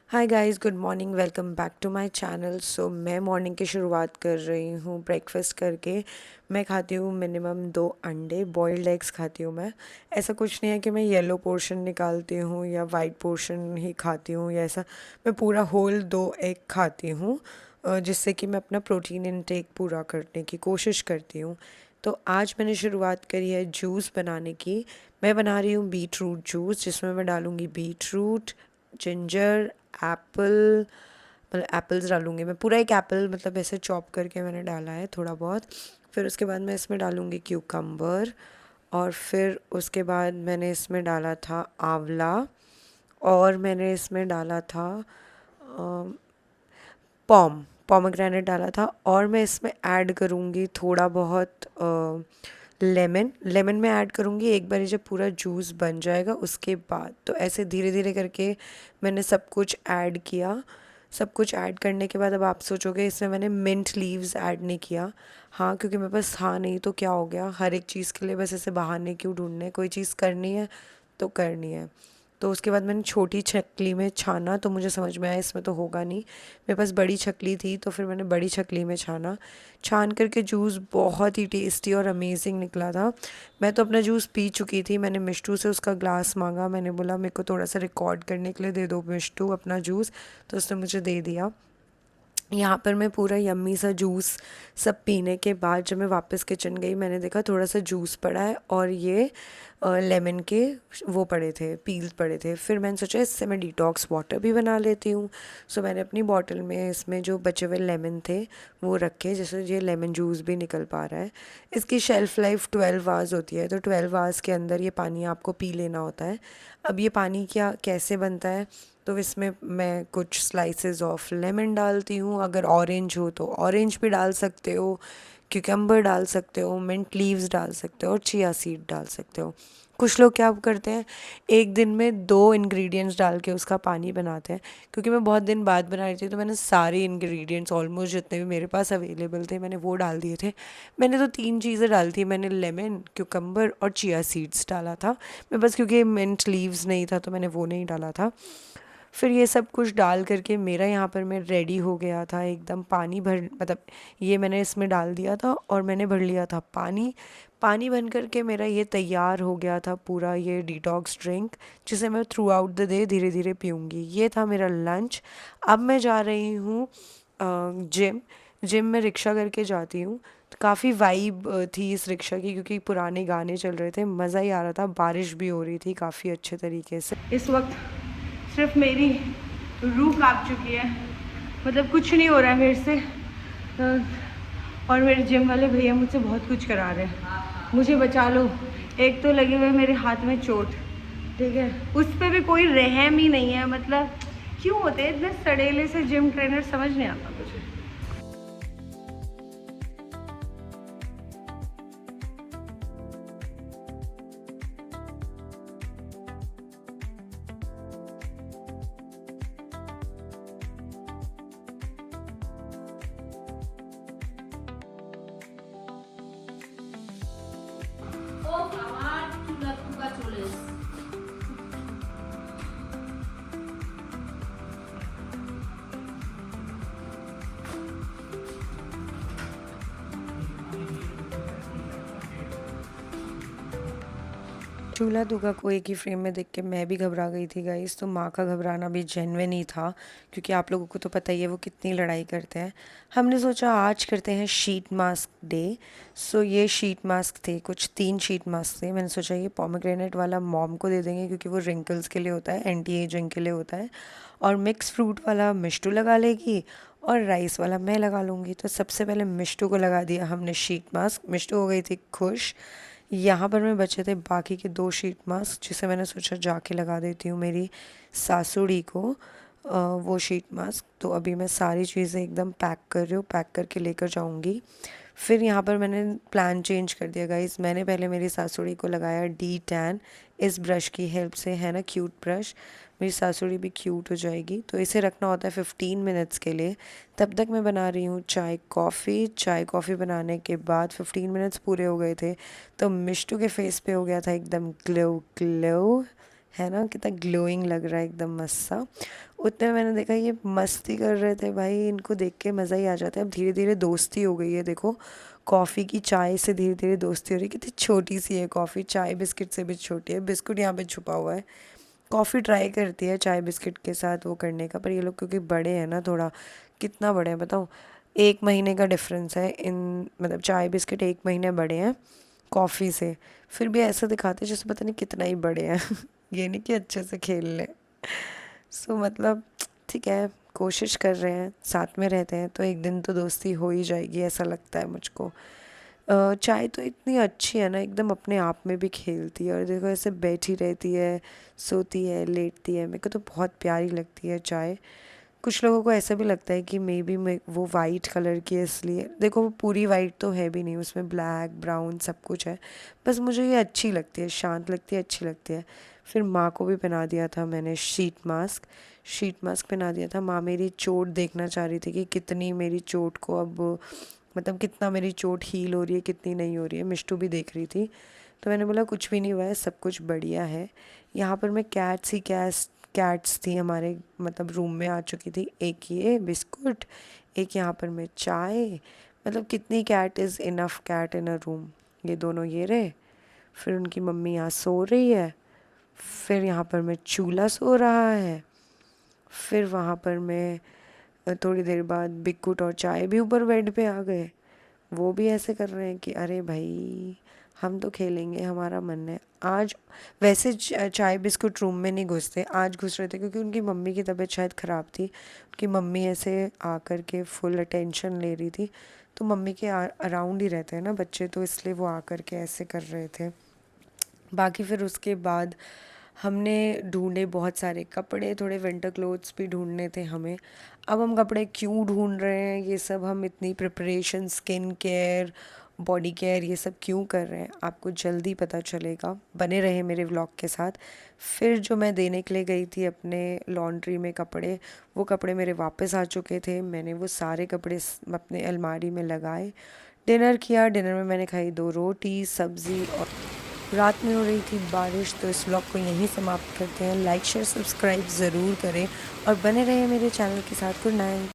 Hi guys, good morning. Welcome back to my channel. So मैं morning की शुरुआत कर रही हूँ ब्रेकफास्ट करके। मैं खाती हूँ मिनिमम 2 अंडे, बॉइल्ड एग्स खाती हूँ मैं। ऐसा कुछ नहीं है कि मैं येलो पोर्शन निकालती हूँ या वाइट पोर्शन ही खाती हूँ या ऐसा। मैं पूरा होल 2 एग खाती हूँ, जिससे कि मैं अपना प्रोटीन इनटेक पूरा करने की कोशिश करती हूँ। तो आज मैंने शुरुआत करी है जूस बनाने की। मैं बना रही हूँ बीट रूट जूस, जिसमें मैं डालूँगी बीट रूट, जिंजर, एप्पल, मतलब एप्पल्स डालूँगी मैं। पूरा एक एप्पल मतलब ऐसे चॉप करके मैंने डाला है थोड़ा बहुत। फिर उसके बाद मैं इसमें डालूँगी क्यूकम्बर, और फिर उसके बाद मैंने इसमें डाला था आंवला, और मैंने इसमें डाला था पॉमग्रेनेट डाला था। और मैं इसमें ऐड करूँगी थोड़ा बहुत लेमन। लेमन में ऐड करूँगी एक बार जब पूरा जूस बन जाएगा उसके बाद। तो ऐसे धीरे धीरे करके मैंने सब कुछ ऐड किया। सब कुछ ऐड करने के बाद अब आप सोचोगे इसमें मैंने मिंट लीव्स ऐड नहीं किया। हाँ, क्योंकि मेरे पास था नहीं तो क्या हो गया, हर एक चीज़ के लिए बस ऐसे बहाने क्यों ढूंढने, कोई चीज़ करनी है तो करनी है। तो उसके बाद मैंने छोटी छकली में छाना, तो मुझे समझ में आया इसमें तो होगा नहीं। मेरे पास बड़ी छकली थी तो फिर मैंने बड़ी छकली में छाना। छान करके जूस बहुत ही टेस्टी और अमेजिंग निकला था। मैं तो अपना जूस पी चुकी थी। मैंने मिष्टू से उसका ग्लास मांगा, मैंने बोला मेरे को थोड़ा सा रिकॉर्ड करने के लिए दे दो मिष्टू अपना जूस। तो उसने मुझे दे दिया। यहाँ पर मैं पूरा यम्मी सा जूस सब पीने के बाद जब मैं वापस किचन गई, मैंने देखा थोड़ा सा जूस पड़ा है और ये लेमन के वो पड़े थे, पील पड़े थे। फिर मैंने सोचा इससे मैं डिटॉक्स वाटर भी बना लेती हूँ। सो मैंने अपनी बॉटल में इसमें जो बचे हुए लेमन थे वो रखे, जैसे ये लेमन जूस भी निकल पा रहा है। इसकी शेल्फ़ लाइफ 12 आवर्स होती है, तो 12 आवर्स के अंदर ये पानी आपको पी लेना होता है। अब ये पानी क्या कैसे बनता है, तो इसमें मैं कुछ स्लाइसेस ऑफ लेमन डालती हूँ। अगर ऑरेंज हो तो ऑरेंज भी डाल सकते हो, क्यूकम्बर डाल सकते हो, मिंट लीव्स डाल सकते हो और चिया सीड डाल सकते हो। कुछ लोग क्या करते हैं, एक दिन में 2 इंग्रेडिएंट्स डाल के उसका पानी बनाते हैं। क्योंकि मैं बहुत दिन बाद बना रही थी तो मैंने सारे इंग्रेडिएंट्स ऑलमोस्ट जितने भी मेरे पास अवेलेबल थे मैंने वो डाल दिए थे। मैंने तो 3 चीज़ें डाली थी, मैंने लेमन, क्यूकम्बर और चिया सीड्स डाला था। मैं बस क्योंकि मिंट लीव्स नहीं था तो मैंने वो नहीं डाला था। फिर ये सब कुछ डाल करके मेरा यहाँ पर मैं रेडी हो गया था एकदम। पानी भर मतलब ये मैंने इसमें डाल दिया था और मैंने भर लिया था पानी। पानी बन करके मेरा ये तैयार हो गया था पूरा ये डिटॉक्स ड्रिंक, जिसे मैं थ्रू आउट द डे धीरे धीरे पीऊँगी। ये था मेरा लंच। अब मैं जा रही हूँ जिम। जिम में रिक्शा करके जाती हूँ। काफ़ी वाइब थी इस रिक्शा की, क्योंकि पुराने गाने चल रहे थे, मज़ा ही आ रहा था। बारिश भी हो रही थी काफ़ी अच्छे तरीके से। इस वक्त सिर्फ मेरी रूह कांप चुकी है, मतलब कुछ नहीं हो रहा है मेरे से। और मेरे जिम वाले भैया मुझसे बहुत कुछ करा रहे हैं, मुझे बचा लो। एक तो लगे हुए मेरे हाथ में चोट, ठीक है, उस पर भी कोई रहम ही नहीं है। मतलब क्यों होते हैं इतने सड़ेले से जिम ट्रेनर, समझ नहीं आता मुझे। ও আমার চুলা ফুকা চলে এসছে। चूल्हा दूल्हा को एक ही फ्रेम में देख के मैं भी घबरा गई थी गाइस। तो माँ का घबराना भी जेन्युइन ही था, क्योंकि आप लोगों को तो पता ही है वो कितनी लड़ाई करते हैं। हमने सोचा आज करते हैं शीट मास्क डे। सो ये शीट मास्क थे, कुछ 3 शीट मास्क थे। मैंने सोचा ये पोमेग्रेनेट वाला मॉम को दे देंगे, क्योंकि वो रिंकल्स के लिए होता है, एंटी एजिंग के लिए होता है। और मिक्स फ्रूट वाला मिष्टू लगा लेगी और राइस वाला मैं लगा लूँगी। तो सबसे पहले मिष्टू को लगा दिया हमने शीट मास्क। मिष्टू हो गई थी खुश। यहाँ पर मैं बचे थे बाकी के 2 शीट मास्क, जिसे मैंने सोचा जाके लगा देती हूँ मेरी सासुड़ी को वो शीट मास्क। तो अभी मैं सारी चीज़ें एकदम पैक कर रही हूँ, पैक करके लेकर जाऊँगी। फिर यहाँ पर मैंने प्लान चेंज कर दिया गाइस। मैंने पहले मेरी सासुड़ी को लगाया डी टैन इस ब्रश की हेल्प से, है ना क्यूट ब्रश। मेरी सासुड़ी भी क्यूट हो जाएगी। तो इसे रखना होता है 15 मिनट्स के लिए। तब तक मैं बना रही हूँ चाय कॉफ़ी। चाय कॉफ़ी बनाने के बाद 15 मिनट्स पूरे हो गए थे, तो मिष्टू के फेस पे हो गया था एकदम ग्लो ग्लो, है ना, कितना ग्लोइंग लग रहा है, एकदम मस्त सा। उतने में मैंने देखा ये मस्ती कर रहे थे भाई, इनको देख के मज़ा ही आ जाता है। अब धीरे धीरे दोस्ती हो गई है, देखो कॉफ़ी की चाय से धीरे धीरे दोस्ती हो रही है। कितनी छोटी सी है कॉफ़ी, चाय बिस्किट से भी छोटी है। बिस्कुट यहाँ पे छुपा हुआ है। कॉफ़ी ट्राई करती है चाय बिस्किट के साथ वो करने का, पर ये लोग क्योंकि बड़े हैं ना थोड़ा, कितना बड़े हैं बताओ, 1 महीने का डिफरेंस है इन, मतलब चाय बिस्किट 1 महीने बड़े हैं कॉफ़ी से, फिर भी ऐसा दिखाते हैं जैसे पता नहीं कितना ही बड़े हैं। ये नहीं कि अच्छे से खेल लें। सो मतलब ठीक है, कोशिश कर रहे हैं, साथ में रहते हैं तो एक दिन तो दोस्ती हो ही जाएगी, ऐसा लगता है मुझको। चाय तो इतनी अच्छी है ना, एकदम अपने आप में भी खेलती है, और देखो ऐसे बैठी रहती है, सोती है, लेटती है, मेरे को तो बहुत प्यारी लगती है चाय। कुछ लोगों को ऐसा भी लगता है कि मे बी मैं वो वाइट कलर की है इसलिए, देखो वो पूरी वाइट तो है भी नहीं, उसमें ब्लैक ब्राउन सब कुछ है। बस मुझे ये अच्छी लगती है, शांत लगती है, अच्छी लगती है। फिर माँ को भी पहना दिया था मैंने शीट मास्क पहना दिया था। माँ मेरी चोट देखना चाह रही थी कि कितनी मेरी चोट को अब, मतलब कितना मेरी चोट हील हो रही है, कितनी नहीं हो रही है। मिष्टू भी देख रही थी, तो मैंने बोला कुछ भी नहीं हुआ है, सब कुछ बढ़िया है। यहाँ पर मैं कैट्स थी हमारे, मतलब रूम में आ चुकी थी। एक ये बिस्कुट, एक यहाँ पर मैं चाय, मतलब कितनी cat is enough cat in a room. ये दोनों ये रहे, फिर उनकी मम्मी यहाँ सो रही है, फिर यहाँ पर मैं चूल्हा सो रहा है, फिर वहाँ पर मैं थोड़ी देर बाद बिस्कुट और चाय भी ऊपर बेड पे आ गए। वो भी ऐसे कर रहे हैं कि अरे भाई हम तो खेलेंगे, हमारा मन है आज। वैसे चाय बिस्कुट रूम में नहीं घुसते, आज घुस रहे थे क्योंकि उनकी मम्मी की तबीयत शायद ख़राब थी। उनकी मम्मी ऐसे आकर के फुल अटेंशन ले रही थी, तो मम्मी के अराउंड ही रहते हैं ना बच्चे, तो इसलिए वो आकर के ऐसे कर रहे थे। बाकी फिर उसके बाद हमने ढूंढे बहुत सारे कपड़े, थोड़े विंटर क्लोथ्स भी ढूंढने थे हमें। अब हम कपड़े क्यों ढूंढ रहे हैं, ये सब हम इतनी preparation, skin care, body care, ये सब क्यों कर रहे हैं, आपको जल्दी पता चलेगा, बने रहे मेरे व्लॉग के साथ। फिर जो मैं देने के लिए गई थी अपने लॉन्ड्री में कपड़े, वो कपड़े मेरे वापस आ चुके थे। मैंने वो सारे कपड़े अपने अलमारी में लगाए। डिनर किया, डिनर में मैंने खाई 2 रोटी सब्ज़ी, और रात में हो रही थी बारिश। तो इस व्लॉग को यहीं समाप्त करते हैं। लाइक शेयर सब्सक्राइब ज़रूर करें और बने रहे मेरे चैनल के साथ। Good night.